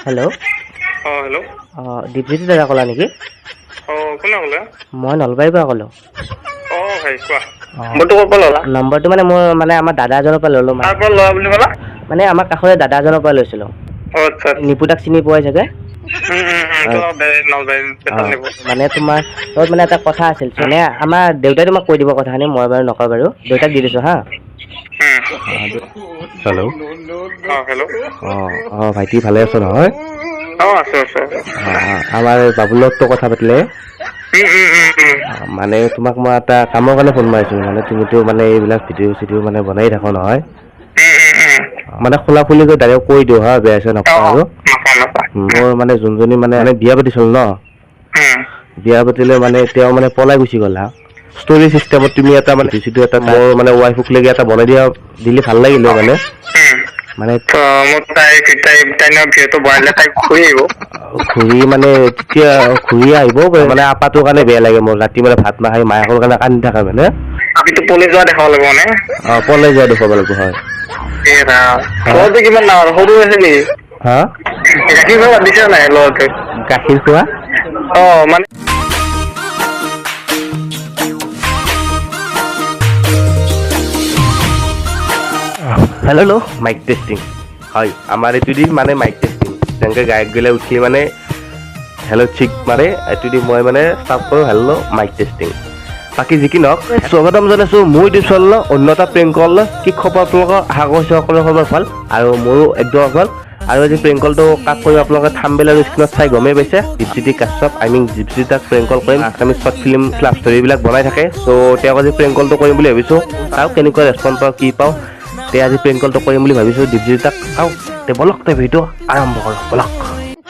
Hello'. Hello'. Dipjyoti দাদা ক'লা নেকি? কোনে ক'লে? মই নলবাৰীৰ পৰা ক'লোঁ। ভাই কোৱা। নম্বৰটো ক'ৰ পৰা ল'লা? নম্বৰটো মানে মোৰ আমাৰ দাদা এজনৰ পৰা ল'লোঁ। কাৰ পৰা লোৱা বুলি ক'লা? মানে আমাৰ কাষৰে দাদা এজনৰ পৰা লৈছিলোঁ। আচ্ছা। নিপুদাক চিনি পোৱাই চাগে? মানে তোমাৰ লগত মানে এটা কথা আছিল। মানে আমাৰ দেউতাই তোমাক কৈ দিব কথাখিনি, মই বাৰু নকওঁ বাৰু। দেউতাক দি দিছোঁ হা। হেল্ল'। হেল্ল'। ভাইটি ভালে আছ নহয়? আছো। আমাৰ বাবুৰ লগততো কথা পাতিলে। মানে তোমাক মই এটা কামৰ কাৰণে ফোন মাৰিছিলোঁ। মানে তুমিতো মানে এইবিলাক ভিডিঅ' মানে বনাই থাকো নহয়। মানে খোলা খুলিকৈ ডাইৰেক্ট কৈ দিওঁ হা, বেয়া চেয়া নাপাবা আৰু। মোৰ মানে যোনজনী মানে বিয়া পাতিছিল ন, বিয়া পাতিলে মানে তেওঁ মানে পলাই গুচি গ'ল হা। ষ্টৰি চিষ্টেমত তুমি এটা মানে মোৰ মানে ৱাইফক লেগি এটা বনাই দিলে ভাল লাগিলে মানে। ঘূৰি মানে তেতিয়া ঘূৰি আহিবও পাৰে মানে। আপাটোৰ কাৰণে বেয়া লাগে মোৰ, ৰাতি মানে ভাত নাখাই মায়াকৰ কাৰণে কান্দি থাকে মানে। পলাই যোৱা দেখাব লাগিব মানে। পলাই যোৱা দেখুৱাব লাগিব হয়। কিমান ডাঙৰ সৰু আছে নেকি? হা? গাখীৰ খোৱা দিছা নাই ল'ৰাটোৱে? গাখীৰ খোৱা? মানে হেল্ল'। মাইক টেষ্টিং হয়। আমাৰ এইটো দি মানে মাইক টেষ্টিং। যেনেকৈ গায়ক গ'লে উঠি মানে হেল্ল' চিক মাৰে, এইটো দি মই মানে ষ্টাৰ্ট কৰোঁ হেল্ল' মাইক টেষ্টিং। বাকী যি কি নহওক, স্বাগতম জনাইছোঁ মোৰ ইউটিউব চেনেল অন্য এটা প্ৰেংক কল। কি খবৰ আপোনালোকৰ? আশা কৰিছোঁ সকলোৰে খবৰ ভাল আৰু মোৰো একদম ভাল। আৰু আজি প্ৰেংক কলটো কাক কৰিম আপোনালোকে থাম্বনেইল আৰু স্ক্ৰীনত চাই গমেই পাইছে। দীপজ্যোতি কাশ্যপ, দীপজ্যোতি দাক প্ৰেংক কল কৰিম। আমি শ্বৰ্ট ফিল্ম, লাভ ষ্টৰিবিলাক বনাই থাকে। চ' তেওঁক আজি প্ৰেংক কলটো কৰিম বুলি ভাবিছোঁ। চাওঁ কেনেকুৱা ৰেচপঞ্চ পাওঁ, কি পাওঁ। আজি প্ৰেংক কলটো কৰিম বুলি ভাবিছোঁ দীপজ্যোতি দাক। চাওঁ বলক ভিডিঅ'টো আৰম্ভ কৰোঁ বলক।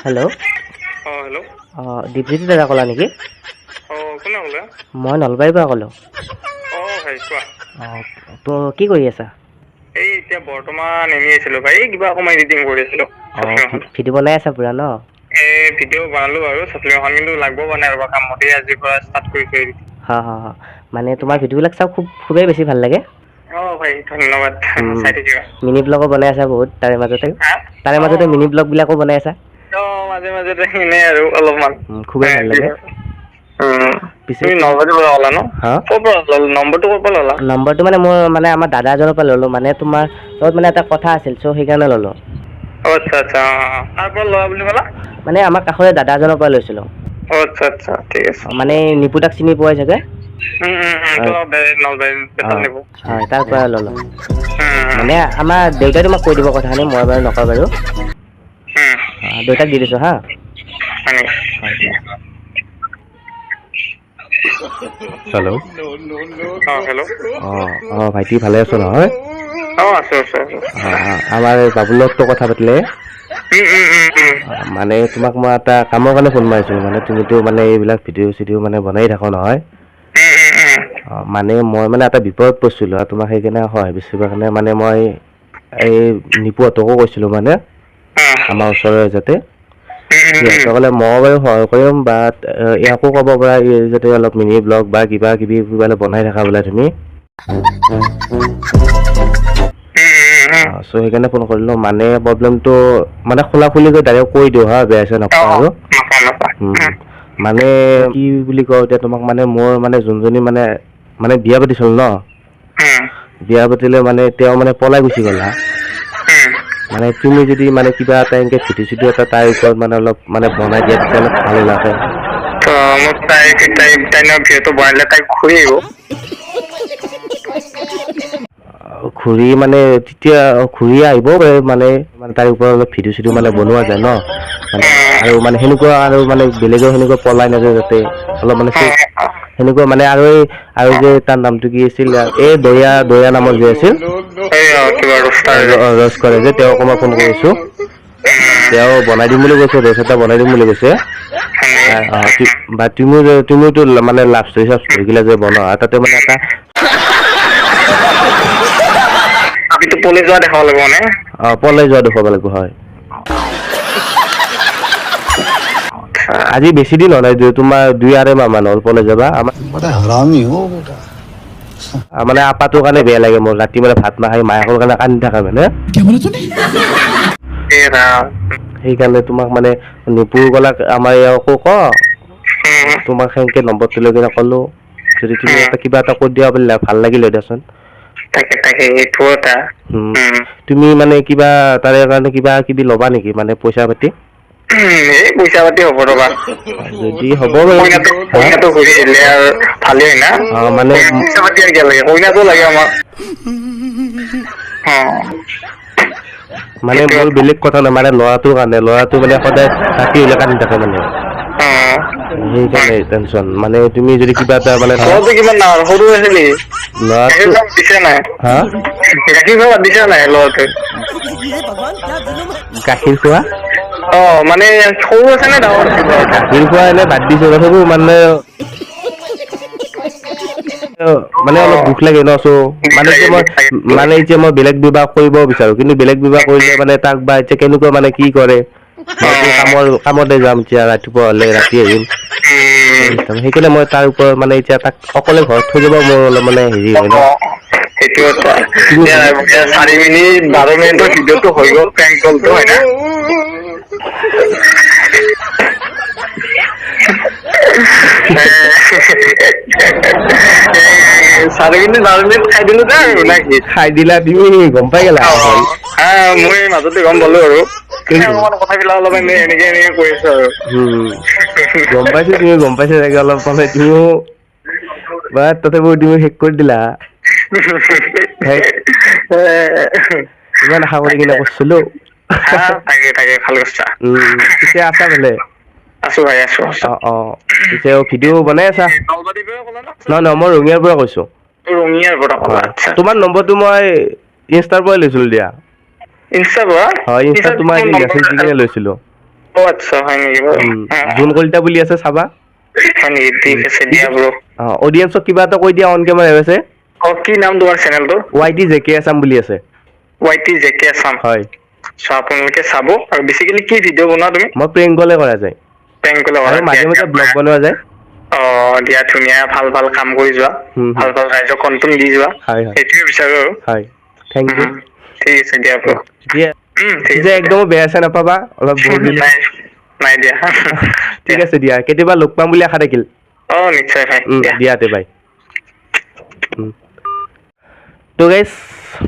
হেল্ল'। হেল্ল'। দীপজ্যোতি দাদা ক'লা নেকি? কোনে ক'লে? মই নলবাৰীৰ পৰা ক'লোঁ। ভাই কোৱা। তো কি কৰি আছা? এতিয়া বৰ্তমান এনেই আছিলোঁ ভাই, কিবা অকণমান এডিটিং কৰি আছিলোঁ। ভিডিঅ' বনাই আছা পুৰা ন? ভিডিঅ' বনালোঁ বাৰু এখন, কিন্তু লাগব মানে ৰ'বা কামতে আজিৰ পৰা ষ্টাৰ্ট কৰিছোঁ। হা। মানে তোমাৰ ভিডিঅ'বিলাক চাওঁ খুবেই বেছি ভাল লাগে। ভাই ধন্যবাদ, চাই থাকিবা। মিনি ব্লগো বনাই আছা বহুত তাৰে মাজতে মিনি ব্লগ বিলাকো বনাই আছা। মাজে এনেই আৰু অলপমান। খুবেই ভাল লাগে। পিছে নলবাৰীৰ পৰা ক'লা ন? ক'ৰ পৰা ল'লা নম্বৰটো? ক'ৰ পৰা ল'লা? নম্বৰটো মানে মোৰ আমাৰ দাদা এজনৰ পৰা ল'লোঁ। মানে তোমাৰ লগত মানে এটা কথা আছিল, চ' সেইকাৰণে ল'লোঁ। আচ্ছা। কাৰ পৰা লোৱা বুলি ক'লা? মানে আমাৰ কাষৰে দাদা এজনৰ পৰা লৈছিলোঁ। আচ্ছা ঠিক আছে। মানে নিপুদাক চিনি পোৱাই চাগে? হয়, তাৰ পৰা ল'লোঁ। মানে আমাৰ দেউতাই তোমাক কৈ দিব কথাখিনি, মই বাৰু নকওঁ বাৰু। দেউতাক দি দিছোঁ হা। হেল্ল'। হেল্ল'। ভাইটি ভালে আছ নহয়? আছো। আমাৰ বাবুৰ লগততো কথা পাতিলে। মানে তোমাক মই এটা কামৰ কাৰণে ফোন মাৰিছিলোঁ। মানে তুমিতো মানে এইবিলাক ভিডিঅ' মানে বনাই থাকো নহয়। মানে মই মানে এটা বিপদত পৰিছিলোঁ আৰু তোমাক সেইকাৰণে সহায় বিচাৰিবৰ কাৰণে মানে মই এই নিপুহঁতকো কৈছিলোঁ মানে আমাৰ ওচৰৰে যাতে সিহঁতসকলে মই বাৰু সহায় কৰিম, বাট ইয়াকো ক'ব পৰা যাতে অলপ মিনি ব্লগ বা কিবা কিবি বনাই থাকা বোলে তুমি। চ' সেইকাৰণে ফোন কৰিলোঁ। মানে প্ৰব্লেমটো মানে খোলা খুলিকৈ ডাইৰেক্ট কৈ দিওঁ হা, বেয়া চেয়া নাপাবা আৰু। মানে কি বুলি কওঁ এতিয়া তোমাক, মানে মোৰ মানে যোনজনী মানে বিয়া পাতিছিল ন, বিয়া পাতিলে মানে তেওঁ মানে পলাই গুচি গ'ল হা। মানে তুমি যদি মানে কিবা এটা এনেকে ভিডিঅ' এটা তাইৰ ওপৰত মানে অলপ মানে বনাই দিয়া, তেতিয়া অলপ ভাল লাগে। ঘূৰি মানে তেতিয়া ঘূৰি আহিবও পাৰে মানে তাৰ ওপৰত অলপ ভিডিঅ' মানে বনোৱা যায় ন। মানে আৰু মানে সেনেকুৱা আৰু মানে বেলেগৰ সেনেকুৱা পলাই নাযায় যাতে অলপ মানে সেনেকুৱা মানে আৰু যে তাৰ নামটো কি আছিল, এই দয়া নামৰ যে আছিল ৰস কৰে যে, তেওঁকো মই ফোন কৰিছোঁ। তেওঁ বনাই দিম বুলি কৈছে, ৰেচ এটা বনাই দিম বুলি কৈছে। বা তুমিওতো মানে লাভ ষ্টৰি গিলা যে বনোৱা, তাতে মানে এটা পলাই যোৱা দেখাব লাগিব মানে। পলাই যোৱা দেখুৱাব লাগিব হয়। আজি বেছি দিন হোৱা নাই, তোমাৰ 2-2.5 মাহ মান হ'ল পলাই যাবা। মানে আপাটোৰ কাৰণে বেয়া লাগে মোৰ, ৰাতি মানে ভাত নাখাই মায়াকৰ কাৰণে কান্দি থাকে মানে। সেইকাৰণে তোমাক মানে নিপুৰ গলাক আমাৰ ইয়াকো ক তোমাক সেনেকে নম্বৰটো লৈ কিনে ক'লো যদি তুমি এটা কিবা এটা কৰি দিয়া পাৰিলা ভাল লাগিলে দেচোন তাকে এইটো এটা তুমি মানে কিবা তাৰে কাৰণে কিবা কিবি ল'বা নেকি মানে পইচা পাতি এই পইচা পাতি হ'ব ৰবা যদি হ'ব কইনাটো ঘূৰি আহিলে আৰু ভালেই হয় না মানে পইচা পাতি আৰু কিয় লাগে কইনাটো লাগে আমাক মানে মোৰ বেলেগ কথা নাই মানে ল'ৰাটোৰ কাৰণে ল'ৰাটো মানে সদায় ৰাতি হ'লে কান্দি থাকে মানে সেইকাৰণে টেনচন মানে তুমি যদি কিবা এটা মানে ল'ৰাটো কিমান ডাঙৰ সৰু আছিলি ল'ৰাটো দিছে নাই হা গাখীৰ খোৱা দিছে নাই ল'ৰাটোৱে গাখীৰ খোৱা মানে সৰু আছে নে ডাঙৰ গাখীৰ খোৱা এনে বাদ দিছো তথাপিও মানে মানে অলপ দুখ লাগে ন চ' মানে এতিয়া মই বেলেগ বিবাহ কৰিব বিচাৰো কিন্তু বেলেগ বিবাহ কৰিলে মানে তাক বা এতিয়া কেনেকুৱা মানে কি কৰে কামতে যাম এতিয়া ৰাতিপুৱা হ'লে ৰাতি আহিম সেইকাৰণে মই তাৰ ওপৰত মানে এতিয়া তাক অকলে ঘৰত থৈ যাব মোৰ অলপ মানে হেৰি হয় ন সেইটো 4 মিনিট 12 মিনিটৰ ভিডিঅ'টো হৈ গ'ল প্ৰেংক কলটো হয় না 4 মিনিট 12 মিনিট খাই দিলো দে আৰু নাকি খাই দিলা তুমি গম পাই গেলা মই মাজতে গম পালো আৰু কথাবিলাক অলপ এনেকে কৈ আছো আৰু গম পাইছো তুমি গম পাইছা চাগে অলপ মানে তুমিও বা তথাপিও তুমি শেষ কৰি দিলা ইমান আশা কৰি কিনে কৰিছিলো তাকে ভাল কৰিছা পিছে আছা বোলে আছো ভাই আছো পিছে ভিডিঅ' বনাই আছা নহয় মই ৰঙিয়াৰ পৰা কৈছো ৰঙিয়াৰ পৰা তোমাৰ নম্বৰটো মই ইনষ্টাৰ পৰাই লৈছিলো দিয়া ইনষ্টাৰ পৰা হয় ইনষ্টা তোমাৰ মেছেজ দি কিনে লৈছিলো আচ্ছা হয় নেকি জোন কলিতা বুলি আছে চাবা ঠিক আছে দিয়া ব্ৰ অডিয়েন্সক কিবা এটা কৈ দিয়া অন কেমেৰা আছে কি নাম তোমাৰ চেনেলটো YT JK আছাম বুলি আছে YT JK আছাম হয় আপোনালোকে চাব আৰু বেসিক্যালি কি ভিডিঅ' বনোৱা তুমি মই প্ৰেংক কলে কৰা যায় আৰু মাজে মাজে ব্লগ বনোৱা যায় দিয়া ধুনীয়া ভাল ভাল কাম কৰি যোৱা ভাল ভাল ৰাইজক কণ্টেণ্ট দি যোৱা সেইটোৱে বিচাৰো আৰু হয় থেংক ইউ ঠিক আছে দিয়া ব্ৰ যে একদম বেয়া আছে নাপাবা অলপ নাই দিয়া ঠিক আছে দিয়া কেতিয়াবা লগ পাম বুলি আশা থাকিল নিশ্চয় ভাই দিয়া তে বাই তো গাইজ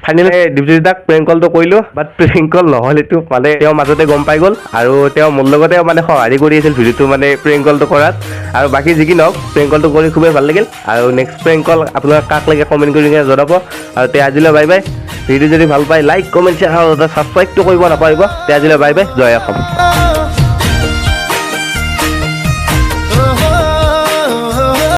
ফাইনেলি দীপজ্যোতিদাক প্ৰেংক কলটো কৰিলোঁ বাট প্ৰেংক কল নহ'ল এইটো মানে তেওঁ মাজতে গম পাই গ'ল আৰু তেওঁ মোৰ লগতে মানে সঁহাৰি কৰি আছিল ভিডিঅ'টো মানে প্ৰেংক কলটো কৰাত আৰু বাকী যি কি নহওক প্ৰেংক কলটো কৰি খুবেই ভাল লাগিল আৰু নেক্সট প্ৰেংক কল আপোনালোকে কাক লাগে কমেণ্ট কৰি কিনে জনাব আৰু তে আজিলৈ বাই বাই ভিডিঅ' যদি ভাল পায় লাইক কমেণ্ট শ্বেয়াৰ আৰু ছাবস্ক্ৰাইবটো কৰিব নাপাহৰিব তে আজিলৈ বাই বাই জয় অসম